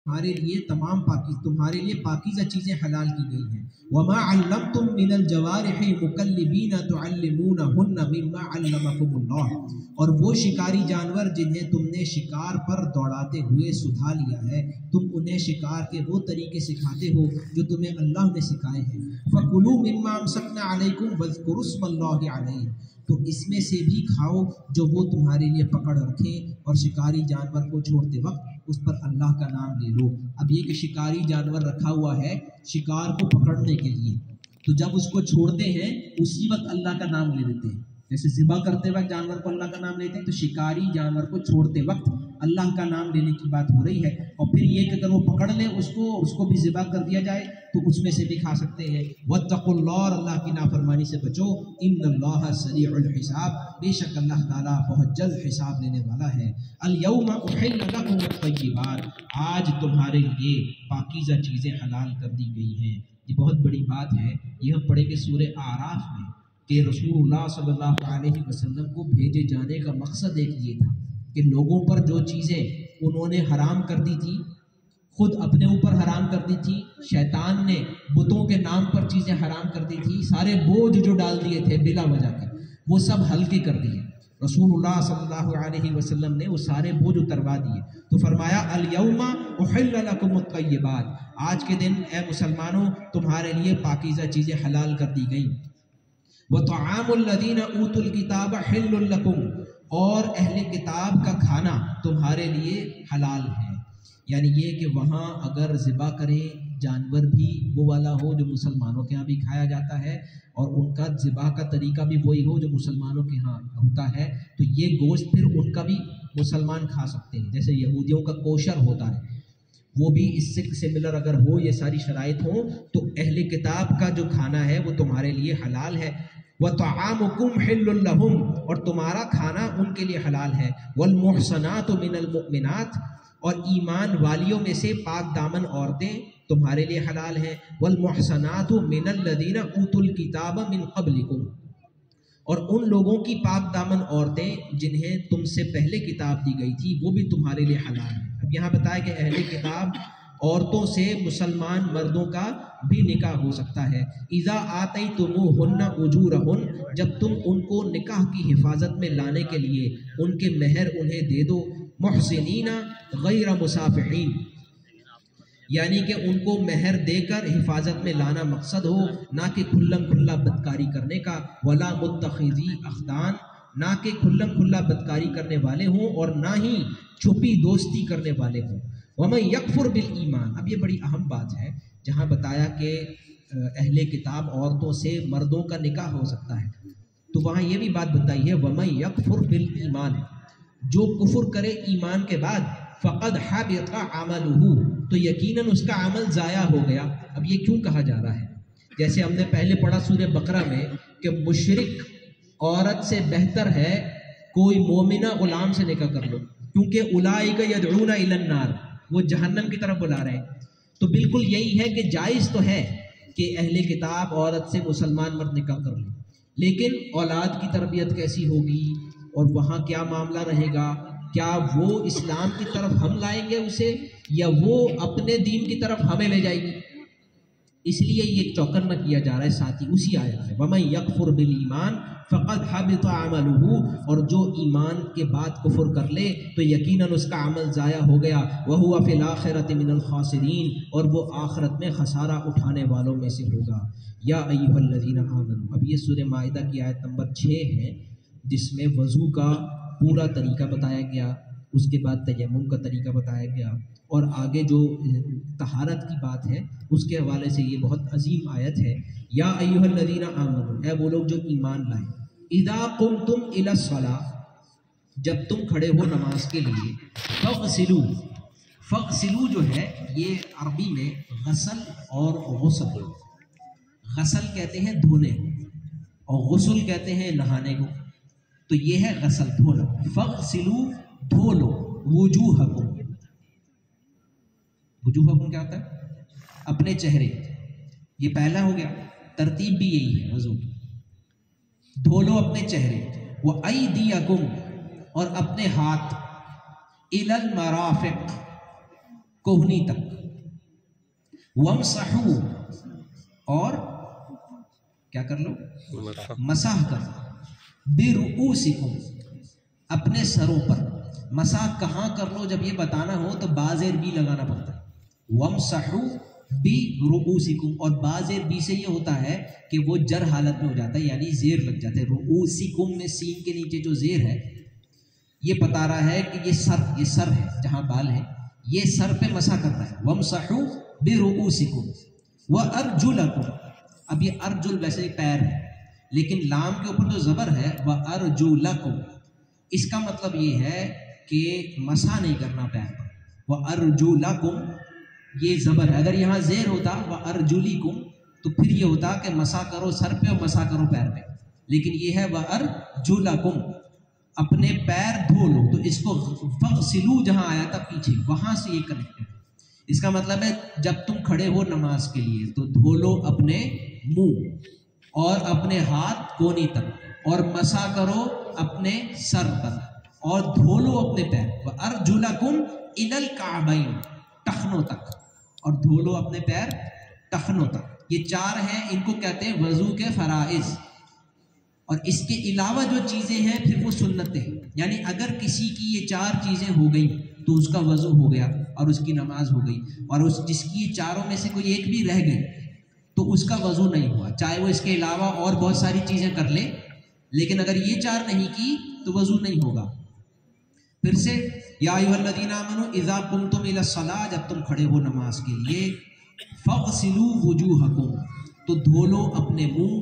تمہارے لیے تمہارے لیے پاکیزہ چیزیں حلال کی گئی ہیں۔ وما علمتم من الجوارح مکلبین تعلمونہن مما علمکم اللہ، اور وہ شکاری جانور جنہیں تم نے شکار پر دوڑاتے ہوئے سدھا لیا ہے، تم انہیں شکار کے وہ طریقے سکھاتے ہو جو تمہیں اللہ نے سکھائے ہیں۔ فکلوا مما امسکنا علیکم واذکروا اسم اللہ علیہ، تو اس میں سے بھی کھاؤ جو وہ تمہارے لیے پکڑ رکھیں، اور شکاری جانور کو چھوڑتے وقت اس پر اللہ کا نام لے لو۔ اب یہ کہ شکاری جانور رکھا ہوا ہے شکار کو پکڑنے کے لیے، تو جب اس کو چھوڑتے ہیں اسی وقت اللہ کا نام لے لیتے ہیں، جیسے ذبح کرتے وقت جانور کو اللہ کا نام لیتے ہیں، تو شکاری جانور کو چھوڑتے وقت اللہ کا نام لینے کی بات ہو رہی ہے۔ اور پھر یہ کہ اگر وہ پکڑ لیں اس کو بھی ذبح کر دیا جائے تو اس میں سے بھی کھا سکتے ہیں۔ واتقوا اللہ، اور اللہ کی نافرمانی سے بچو۔ ان اللہ سریع الحساب، بے شک اللہ تعالیٰ بہت جلد حساب لینے والا ہے۔ الیوم احل لکم الطیبات، آج تمہارے لیے پاکیزہ چیزیں حلال کر دی گئی ہیں۔ یہ بہت بڑی بات ہے، یہ ہم پڑھیں گے سورہ اعراف میں کہ رسول اللہ صلی اللہ علیہ وسلم کو بھیجے جانے کا مقصد ایک یہ تھا کہ لوگوں پر جو چیزیں انہوں نے حرام کر دی تھی، خود اپنے اوپر حرام کر دی تھی، شیطان نے بتوں کے نام پر چیزیں حرام کر دی تھی، سارے بوجھ جو ڈال دیے تھے بلا وجہ کے وہ سب ہلکے کر دیے۔ رسول اللہ صلی اللہ علیہ وسلم نے وہ سارے بوجھ اتروا دیے، تو فرمایا الیوم احل لکم الطیبات، آج کے دن اے مسلمانوں تمہارے لیے پاکیزہ چیزیں حلال کر دی گئیں۔ وطعام الذین اوتوا الکتاب حل لکم، اور اہل کتاب کا کھانا تمہارے لیے حلال ہے۔ یعنی یہ کہ وہاں اگر ذبح کریں جانور بھی وہ والا ہو جو مسلمانوں کے ہاں بھی کھایا جاتا ہے، اور ان کا ذبح کا طریقہ بھی وہی ہو جو مسلمانوں کے ہاں ہوتا ہے، تو یہ گوشت پھر ان کا بھی مسلمان کھا سکتے ہیں۔ جیسے یہودیوں کا کوشر ہوتا ہے، وہ بھی اس سے سملر اگر ہو، یہ ساری شرائط ہوں، تو اہل کتاب کا جو کھانا ہے وہ تمہارے لیے حلال ہے۔ وَطَعَامُكُمْ حِلٌّ لَهُمْ، اور تمہارا کھانا ان کے لیے حلال ہے۔ وَالْمُحْصَنَاتُ مِنَ الْمُؤْمِنَاتِ، اور ایمان والیوں میں سے پاک دامن عورتیں تمہارے لیے حلال ہیں۔ وَالْمُحْصَنَاتُ مِنَ الَّذِينَ أُوتُوا الْكِتَابَ مِنْ قَبْلِكُمْ، اور ان لوگوں کی پاک دامن عورتیں جنہیں تم سے پہلے کتاب دی گئی تھی وہ بھی تمہارے لیے حلال ہیں۔ اب یہاں بتایا کہ اہل کتاب عورتوں سے مسلمان مردوں کا بھی نکاح ہو سکتا ہے۔ اذا آتیتموہن اجورہن، جب تم ان کو نکاح کی حفاظت میں لانے کے لیے ان کے مہر انہیں دے دو۔ محسنین غیر مصافحین، یعنی کہ ان کو مہر دے کر حفاظت میں لانا مقصد ہو، نہ کہ کھلم کھلا بدکاری کرنے کا۔ ولا متخذی اخدان، نہ کہ کھلم کھلا بدکاری کرنے والے ہوں اور نہ ہی چھپی دوستی کرنے والے ہوں۔ ومن یکفر بالایمان، اب یہ بڑی اہم بات ہے، جہاں بتایا کہ اہل کتاب عورتوں سے مردوں کا نکاح ہو سکتا ہے، تو وہاں یہ بھی بات بتائی ہے ومن یکفر بالایمان، جو کفر کرے ایمان کے بعد، فقد حبط عملہ، تو یقیناً اس کا عمل ضائع ہو گیا۔ اب یہ کیوں کہا جا رہا ہے؟ جیسے ہم نے پہلے پڑھا سورہ بقرہ میں کہ مشرک عورت سے بہتر ہے کوئی مومنہ غلام سے نکاح کر لو، کیونکہ اولئک یدعون الی النار، وہ جہنم کی طرف بلا رہے ہیں۔ تو بالکل یہی ہے کہ جائز تو ہے کہ اہل کتاب عورت سے مسلمان مرد نکاح کر لیں، لیکن اولاد کی تربیت کیسی ہوگی اور وہاں کیا معاملہ رہے گا؟ کیا وہ اسلام کی طرف ہم لائیں گے اسے، یا وہ اپنے دین کی طرف ہمیں لے جائے گی؟ اس لیے یہ چوکنا کیا جا رہا ہے ساتھ ہی اسی آیت میں وَمَن یکفر بالایمان فقد حبط عملہ، اور جو ایمان کے بعد کفر کر لے تو یقیناً اس کا عمل ضائع ہو گیا۔ وَهُوَ فِي الْآخِرَةِ مِنَ الْخَاسِرِينَ، اور وہ آخرت میں خسارہ اٹھانے والوں میں سے ہوگا۔ یا ایھا الذین آمنوا، اب یہ سورہ مائدہ کی آیت نمبر 6 ہے، جس میں وضو کا پورا طریقہ بتایا گیا، اس کے بعد تیمم کا طریقہ بتایا گیا، اور آگے جو طہارت کی بات ہے اس کے حوالے سے یہ بہت عظیم آیت ہے۔ یا ایھا الذین آمنوا، اے وہ لوگ جو ایمان لائے، اذا قمتم الی الصلاۃ، جب تم کھڑے ہو نماز کے لیے، فاغسلوا، فاغسلوا جو ہے یہ عربی میں غسل اور غسل، غسل کہتے ہیں دھونے اور غسل کہتے ہیں نہانے کو، تو یہ ہے غسل دھونا۔ فاغسلوا، دھو لو، وجوہکم، وجوہکم کیا ہوتا ہے؟ اپنے چہرے، یہ پہلا ہو گیا، ترتیب بھی یہی ہے وضو کی، دھو لو اپنے چہرے۔ وَأَيْدِيَكُمْ، اور اپنے ہاتھ، إِلَى الْمَرَافِقِ، کوہنی تک. وَامْسَحُوا اور کیا کر لو؟ مسح کر. بِرُؤُوسِكُمْ اپنے سروں پر. مسح کہاں کر لو جب یہ بتانا ہو تو بازیر بھی لگانا پڑتا ہے. وَامْسَحُوا بِرُؤُوسِكُمْ اور بازیر بھی سے یہ ہوتا ہے کہ وہ جر حالت میں ہو جاتا ہے یعنی زیر لگ جاتا ہے. رؤوسکم میں سین کے نیچے جو زیر ہے یہ بتا رہا ہے کہ یہ سر ہے جہاں بال ہے یہ سر پہ مسح کرتا ہے. وَامْسَحُوا بِرُؤُوسِكُمْ وَأَرْجُلَكُمْ. اب یہ ارجل ویسے پیر ہے لیکن لام کے اوپر جو زبر ہے وَأَرْجُلَكُمْ اس کا مطلب یہ ہے کہ مسح نہیں کرنا پیر پر. وَأَرْجُلَكُمْ یہ زبر ہے. اگر یہاں زیر ہوتا وَأَرْجُلِكُمْ تو پھر یہ ہوتا کہ مسح کرو سر پہ اور مسح کرو پیر پہ. لیکن یہ ہے وَأَرْجُلَكُمْ اپنے پیر دھو لو. تو اس کو فَغْسِلُوا جہاں آیا تھا پیچھے وہاں سے یہ کنیکٹڈ. اس کا مطلب ہے جب تم کھڑے ہو نماز کے لیے تو دھو لو اپنے منہ اور اپنے ہاتھ کونی تک اور مسح کرو اپنے سر پر اور دھو لو اپنے پیر. وَأَرْجُلَكُمْ إِلَى الْكَعْبَيْنِ ٹخنوں تک اور دھو لو اپنے پیر ٹخنوں تک. یہ چار ہیں ان کو کہتے ہیں وضو کے فرائض. اور اس کے علاوہ جو چیزیں ہیں پھر وہ سنتیں. یعنی اگر کسی کی یہ چار چیزیں ہو گئیں تو اس کا وضو ہو گیا اور اس کی نماز ہو گئی. اور جس کی یہ چاروں میں سے کوئی ایک بھی رہ گئی تو اس کا وضو نہیں ہوا چاہے وہ اس کے علاوہ اور بہت ساری چیزیں کر لے. لیکن اگر یہ چار نہیں کی تو وضو نہیں ہوگا. پھر سے یا ایھا الذین آمنوا اذا قمتم الی الصلاۃ جب تم کھڑے ہو نماز کے لیے فاغسلوا وجوہکم تو دھو لو اپنے منہ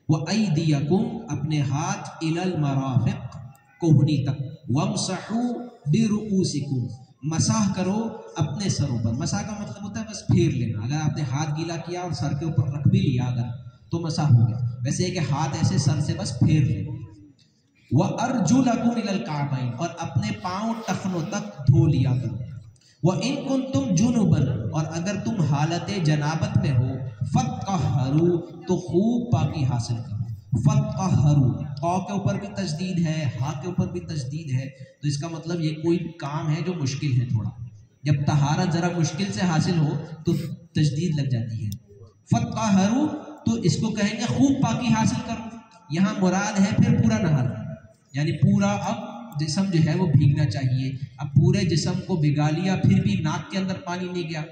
وایدیکم اپنے ہاتھ الی المرافق کوہنی تک. وامسحوا برؤوسکم مسح کرو اپنے سروں پر. مسح کا مطلب ہوتا ہے بس پھیر لینا. اگر آپ نے ہاتھ گیلا کیا اور سر کے اوپر رکھ بھی لیا اگر تو مسح ہو گیا. ویسے کہ ہاتھ ایسے سر سے بس پھیر لیں. وَأَرْجُلَكُمْ إِلَى الْكَعْبَيْنِ اور اپنے پاؤں ٹخنوں تک دھو لیا کرو. وَإِن كُنتُمْ جُنُبًا اور اگر تم حالت جنابت میں ہو فَاتَّطَہَّرُوا تو خوب پاکی حاصل کرو. فَاتَّطَہَّرُوا قاف کے اوپر بھی تشدید ہے ہا کے اوپر بھی تشدید ہے تو اس کا مطلب یہ کوئی کام ہے جو مشکل ہے تھوڑا. جب طہارت ذرا مشکل سے حاصل ہو تو تشدید لگ جاتی ہے. فَاتَّطَہَّرُوا تو اس کو کہیں گے خوب پاکی حاصل کرو. یہاں مراد ہے پھر پورا نہر یعنی پورا اب جسم جو ہے وہ بھیگنا چاہیے. اب پورے جسم کو بھگا لیا پھر بھی ناک کے اندر پانی نہیں گیا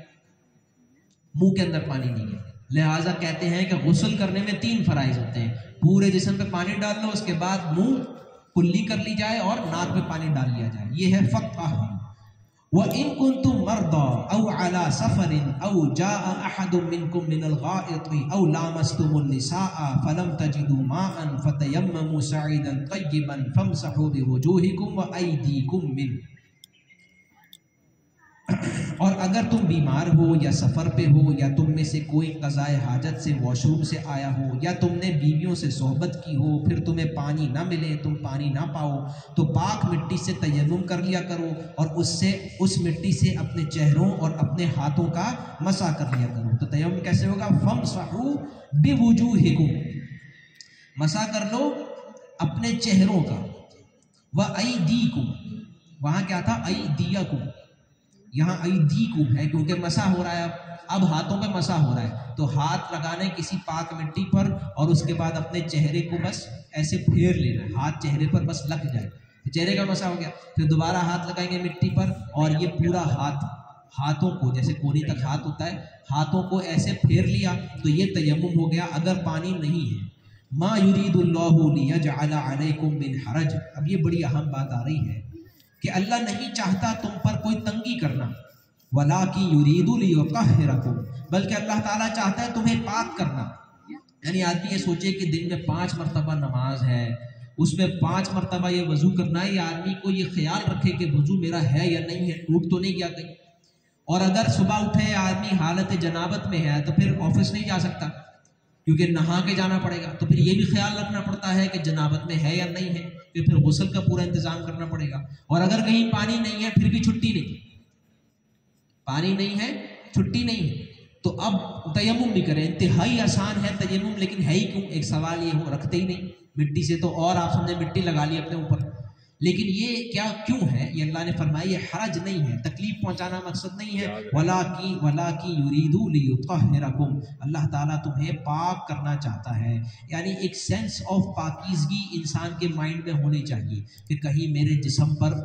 منہ کے اندر پانی نہیں گیا. لہٰذا کہتے ہیں کہ غسل کرنے میں 3 فرائض ہوتے ہیں. پورے جسم پہ پانی ڈال لو اس کے بعد منہ کلی کر لی جائے اور ناک میں پانی ڈال لیا جائے. یہ ہے فَاتَّطَہَّرُوا. وَإِن كُنتُم مَرْضَىٰ أَوْ عَلَىٰ سَفَرٍ أَوْ جَاءَ أَحَدٌ مِّنكُم مِّنَ الْغَائِطِ أَوْ لَامَسْتُمُ النِّسَاءَ فَلَمْ تَجِدُوا مَاءً فَتَيَمَّمُوا صَعِيدًا طَيِّبًا فَامْسَحُوا بِوُجُوهِكُمْ وَأَيْدِيكُمْ مِنْهُ. اور اگر تم بیمار ہو یا سفر پہ ہو یا تم میں سے کوئی قضائے حاجت سے واش روم سے آیا ہو یا تم نے بیویوں سے صحبت کی ہو پھر تمہیں پانی نہ ملے تم پانی نہ پاؤ تو پاک مٹی سے تیمم کر لیا کرو اور اس مٹی سے اپنے چہروں اور اپنے ہاتھوں کا مسح کر لیا کرو. تو تیمم کیسے ہوگا؟ فَامْسَحُوا بِوُجُوهِكُمْ مسح کر لو اپنے چہروں کا. وَأَيْدِيكُمْ وہاں کیا تھا؟ أَيْدِيَكُمْ یہاں ایدیکم ہے کیونکہ مسح ہو رہا ہے. اب ہاتھوں پہ مسح ہو رہا ہے تو ہاتھ لگانے کسی پاک مٹی پر اور اس کے بعد اپنے چہرے کو بس ایسے پھیر لینا. ہاتھ چہرے پر بس لگ جائے چہرے کا مسح ہو گیا. پھر دوبارہ ہاتھ لگائیں گے مٹی پر اور یہ پورا ہاتھوں کو جیسے کونی تک ہاتھ ہوتا ہے ہاتھوں کو ایسے پھیر لیا تو یہ تیمم ہو گیا اگر پانی نہیں ہے. ما یرید اللہ لیجعل علیکم من حرج. اب یہ بڑی اہم بات آ رہی ہے کہ اللہ نہیں چاہتا تم پر کوئی تنگی کرنا. وَلَٰكِن يُرِيدُ لِيُطَهِّرَكُمْ بلکہ اللہ تعالیٰ چاہتا ہے تمہیں پاک کرنا. یعنی آدمی یہ سوچے کہ دن میں 5 مرتبہ نماز ہے اس میں 5 مرتبہ یہ وضو کرنا ہے. یا آدمی کو یہ خیال رکھے کہ وضو میرا ہے یا نہیں ہے ٹوٹ تو نہیں گیا کہیں. اور اگر صبح اٹھے آدمی حالت جنابت میں ہے تو پھر آفس نہیں جا سکتا کیونکہ نہا کے جانا پڑے گا. تو پھر یہ بھی خیال رکھنا پڑتا ہے کہ جنابت میں ہے یا نہیں ہے پھر غسل کا پورا انتظام کرنا پڑے گا. اور اگر کہیں پانی نہیں ہے پھر بھی چھٹی نہیں پانی نہیں ہے چھٹی نہیں ہے تو اب تیمم بھی کریں. انتہائی آسان ہے تیمم لیکن ہے ہی کیوں؟ ایک سوال یہ ہو رکھتے ہی نہیں مٹی سے تو اور آپ سمجھے مٹی لگا لی اپنے اوپر لیکن یہ کیا کیوں ہے؟ یہ اللہ نے فرمایا یہ حرج نہیں ہے، تکلیف پہنچانا مقصد نہیں ہے، وَلَٰكِن يُرِيدُ لِيُطَهِّرَكُمْ، اللہ تعالیٰ تمہیں پاک کرنا چاہتا ہے۔ یعنی ایک سینس آف پاکیزگی انسان کے مائنڈ میں ہونی چاہیے کہ کہیں میرے جسم پر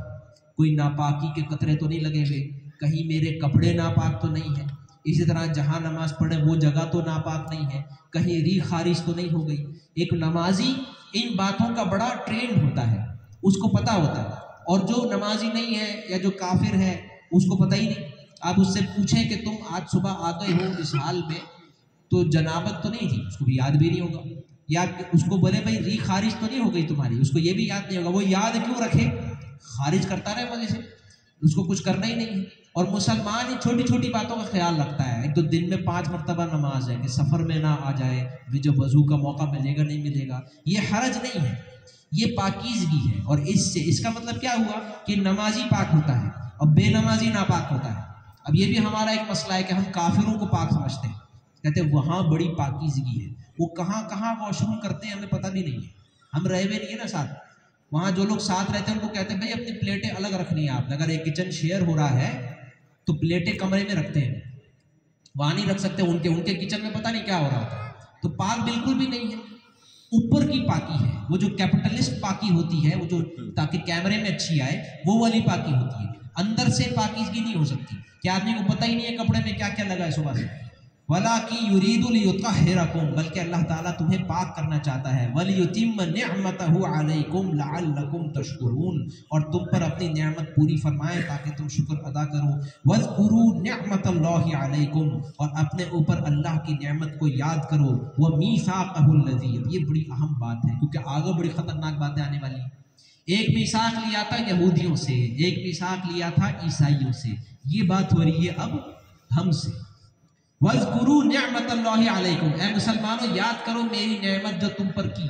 کوئی ناپاکی کے قطرے تو نہیں لگے ہوئے، کہیں میرے کپڑے ناپاک تو نہیں ہیں، اسی طرح جہاں نماز پڑھے وہ جگہ تو ناپاک نہیں ہے، کہیں ریح خارج تو نہیں ہو گئی۔ ایک نمازی ان باتوں کا بڑا ٹرینڈ ہوتا ہے، اس کو پتہ ہوتا ہے، اور جو نمازی نہیں ہے یا جو کافر ہے اس کو پتہ ہی نہیں۔ آپ اس سے پوچھیں کہ تم آج صبح آ گئے ہو اس حال میں تو جنابت تو نہیں تھی، اس کو بھی یاد بھی نہیں ہوگا، یا اس کو بولے بھائی ریح خارج تو نہیں ہو گئی تمہاری، اس کو یہ بھی یاد نہیں ہوگا۔ وہ یاد کیوں رکھے؟ خارج کرتا رہے وجہ سے، اس کو کچھ کرنا ہی نہیں ہے۔ اور مسلمان ہی چھوٹی چھوٹی باتوں کا خیال رکھتا ہے، ایک تو دن میں 5 مرتبہ نماز ہے کہ سفر میں نہ آ جائے، بھی جو وضو کا موقع ملے گا نہیں ملے گا، یہ حرج نہیں ہے، یہ پاکیزگی ہے۔ اور اس کا مطلب کیا ہوا کہ نمازی پاک ہوتا ہے اور بے نمازی ناپاک ہوتا ہے۔ اب یہ بھی ہمارا ایک مسئلہ ہے کہ ہم کافروں کو پاک سمجھتے ہیں، کہتے ہیں وہاں بڑی پاکیزگی ہے، وہ کہاں کہاں واش روم کرتے ہیں ہمیں پتہ بھی نہیں ہے، ہم رہے ہوئے نہیں ہیں نا ساتھ۔ وہاں جو لوگ ساتھ رہتے ہیں ان کو کہتے ہیں بھائی اپنی پلیٹیں الگ رکھنی ہے آپ نے، اگر ایک کچن شیئر ہو رہا ہے تو پلیٹیں کمرے میں رکھتے ہیں، وہاں نہیں رکھ سکتے، ان کے کچن میں پتہ نہیں کیا ہو رہا ہوتا ہے، تو پاک بالکل بھی نہیں ہے۔ اوپر کی پاکی ہے، وہ جو کیپٹلسٹ پاکی ہوتی ہے، وہ جو تاکہ کیمرے میں اچھی آئے، وہ والی پاکی ہوتی ہے، اندر سے پاکیزگی نہیں ہو سکتی کہ آدمی کو پتہ ہی نہیں ہے کپڑے میں کیا کیا لگا ہے صبح سے۔ وَلَٰكِن يُرِيدُ لِيُطَهِّرَكُمْ، بلکہ اللہ تعالیٰ تمہیں پاک کرنا چاہتا ہے، وَلِيُتِمَّ نِعْمَتَهُ عَلَيْكُمْ لَعَلَّكُمْ تَشْكُرُونَ، اور تم پر اپنی نعمت پوری فرمائے تاکہ تم شکر ادا کرو۔ وَاذْكُرُوا نِعْمَتَ اللَّهِ عَلَيْكُمْ، اور اپنے اوپر اللہ کی نعمت کو یاد کرو۔ وَمِيثَاقَهُ الَّذِي، یہ بڑی اہم بات ہے کیونکہ آگے بڑی خطرناک باتیں آنے والی ہیں۔ ایک میثاق لیا تھا یہودیوں سے، ایک میثاق لیا تھا عیسائیوں سے، یہ بات ہو رہی ہے اب ہم سے۔ وَاذْكُرُوا نِعْمَتَ اللَّهِ عَلَيْكُمْ، اے مسلمانوں یاد کرو میری نعمت جو تم پر کی۔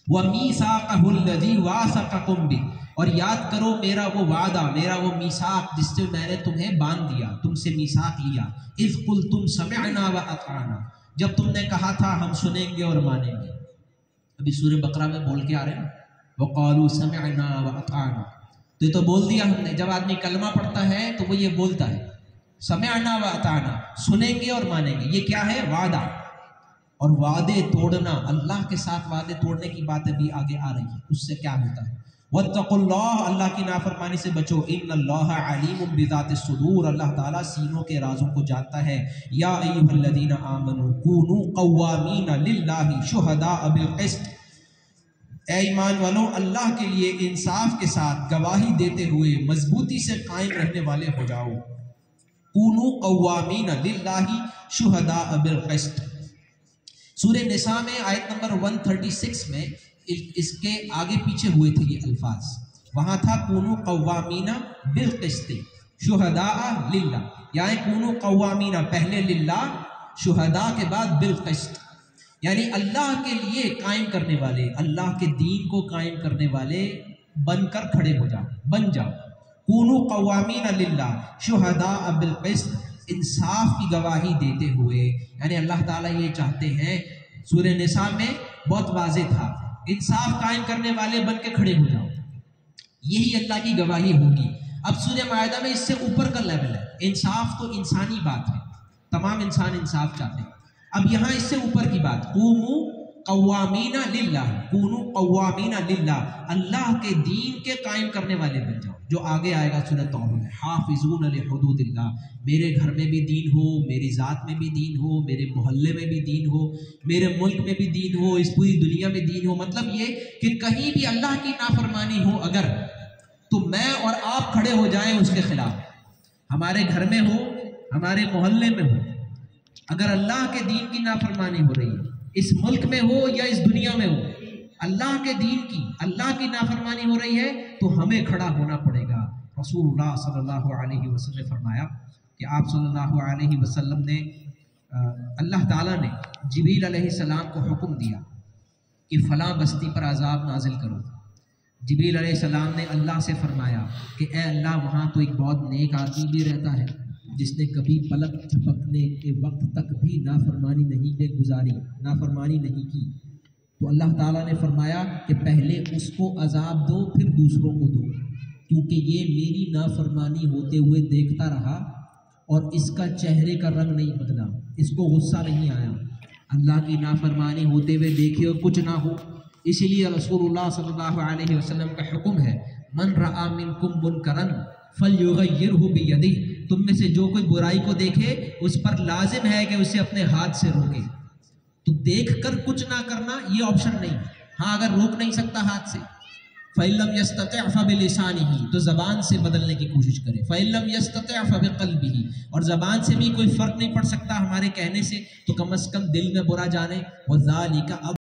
وَمِيثَاقَهُ الَّذِي وَاثَقَكُمْ بِهِ، اور یاد کرو میرا وہ وعدہ، میرا وہ میثاق جس سے میں نے تمہیں باندھ دیا، تم سے میثاق لیا۔ اِذْ قُلْتُمْ سَمِعْنَا وَأَطَعْنَا، جب تم نے کہا تھا ہم سنیں گے اور مانیں گے۔ ابھی سورہ بقرہ میں بول کے آ رہے ہیں وَقَالُوا سَمِعْنَا وَأَطَعْنَا، تو یہ تو بول دیا ہم نے۔ جب آدمی کلمہ پڑھتا ہے تو وہ یہ بولتا ہے سمعنا وأطعنا، سنیں گے اور مانیں گے۔ یہ کیا ہے؟ وعدہ، اور وعدے توڑنا، اللہ کے ساتھ وعدے توڑنے کی باتیں بھی آگے آ رہی ہیں، اس سے کیا ہوتا ہے؟ واتقوا اللہ، اللہ کی نافرمانی سے بچو۔ ان اللہ علیم بذات الصدور، اللہ تعالیٰ سینوں کے رازوں کو جانتا ہے۔ یا ایھا الذین آمنوا کونوا قوامین للہ شہداء بالقسط، اے ایمان والو اللہ کے لیے انصاف کے ساتھ گواہی دیتے ہوئے مضبوطی سے قائم رہنے والے ہو جاؤ۔ کونوا قوامین للہ شہداء بالقسط، سورہ نساء میں آیت نمبر 136 میں اس کے آگے پیچھے ہوئے تھے یہ الفاظ، وہاں تھا کونوا قوامین بالقسط شہداء للہ، یعنی کونوا قوامین پہلے للہ، شہداء کے بعد بالقسط، یعنی اللہ کے لیے قائم کرنے والے، اللہ کے دین کو قائم کرنے والے بن کر کھڑے ہو جاؤ، بن جاؤ۔ کونوا قوامین للہ شہداء بالقسط، انصاف کی گواہی دیتے ہوئے، یعنی اللہ تعالیٰ یہ چاہتے ہیں، سورہ نساء میں بہت واضح تھا، انصاف قائم کرنے والے بن کے کھڑے ہو جاؤ، یہی اللہ کی گواہی ہوگی۔ اب سورہ مائدہ میں اس سے اوپر کا لیول ہے، انصاف تو انسانی بات ہے، تمام انسان انصاف چاہتے ہیں، اب یہاں اس سے اوپر کی بات، قوموا قوامین للہ، کونوا قوامین للہ، اللہ کے دین کے قائم کرنے والے بن جاؤ، جو آگے آئے گا سورۃ توبہ میں، حافظون لحدود اللہ، میرے گھر میں بھی دین ہو، میری ذات میں بھی دین ہو، میرے محلے میں بھی دین ہو، میرے ملک میں بھی دین ہو، اس پوری دنیا میں دین ہو۔ مطلب یہ کہ کہیں بھی اللہ کی نافرمانی ہو اگر، تو میں اور آپ کھڑے ہو جائیں اس کے خلاف، ہمارے گھر میں ہو، ہمارے محلے میں ہو، اگر اللہ کے دین کی نافرمانی ہو رہی ہے، اس ملک میں ہو یا اس دنیا میں ہو، اللہ کے دین کی، اللہ کی نافرمانی ہو رہی ہے تو ہمیں کھڑا ہونا پڑے گا۔ رسول اللہ صلی اللہ علیہ وسلم نے فرمایا کہ آپ صلی اللہ علیہ وسلم نے، اللہ تعالیٰ نے جبریل علیہ السلام کو حکم دیا کہ فلاں بستی پر عذاب نازل کرو۔ جبریل علیہ السلام نے اللہ سے فرمایا کہ اے اللہ وہاں تو ایک بہت نیک آدمی بھی رہتا ہے جس نے کبھی پلک جھپکنے کے وقت تک بھی نافرمانی نہیں گزاری، نافرمانی نہیں کی، تو اللہ تعالیٰ نے فرمایا کہ پہلے اس کو عذاب دو پھر دوسروں کو دو، کیونکہ یہ میری نافرمانی ہوتے ہوئے دیکھتا رہا اور اس کا چہرے کا رنگ نہیں بدلا، اس کو غصہ نہیں آیا، اللہ کی نافرمانی ہوتے ہوئے دیکھے اور کچھ نہ ہو۔ اسی لیے رسول اللہ صلی اللہ علیہ وسلم کا حکم ہے، من رأى منکم منکرا فلیغیرہ بیدہ، تم میں سے جو کوئی برائی کو دیکھے اس پر لازم ہے کہ اسے اپنے ہاتھ سے روکے۔ تو دیکھ کر کچھ نہ کرنا یہ آپشن نہیں، ہاں اگر روک نہیں سکتا ہاتھ سے، فَإِن لَمْ يَسْتَطِعْ فَبِلِسَانِهِ، تو زبان سے بدلنے کی کوشش کرے، فَإِن لَمْ يَسْتَطِعْ فَبِقَلْبِهِ، اور زبان سے بھی کوئی فرق نہیں پڑ سکتا ہمارے کہنے سے، تو کم از کم دل میں برا جانے، وَذَلِكَ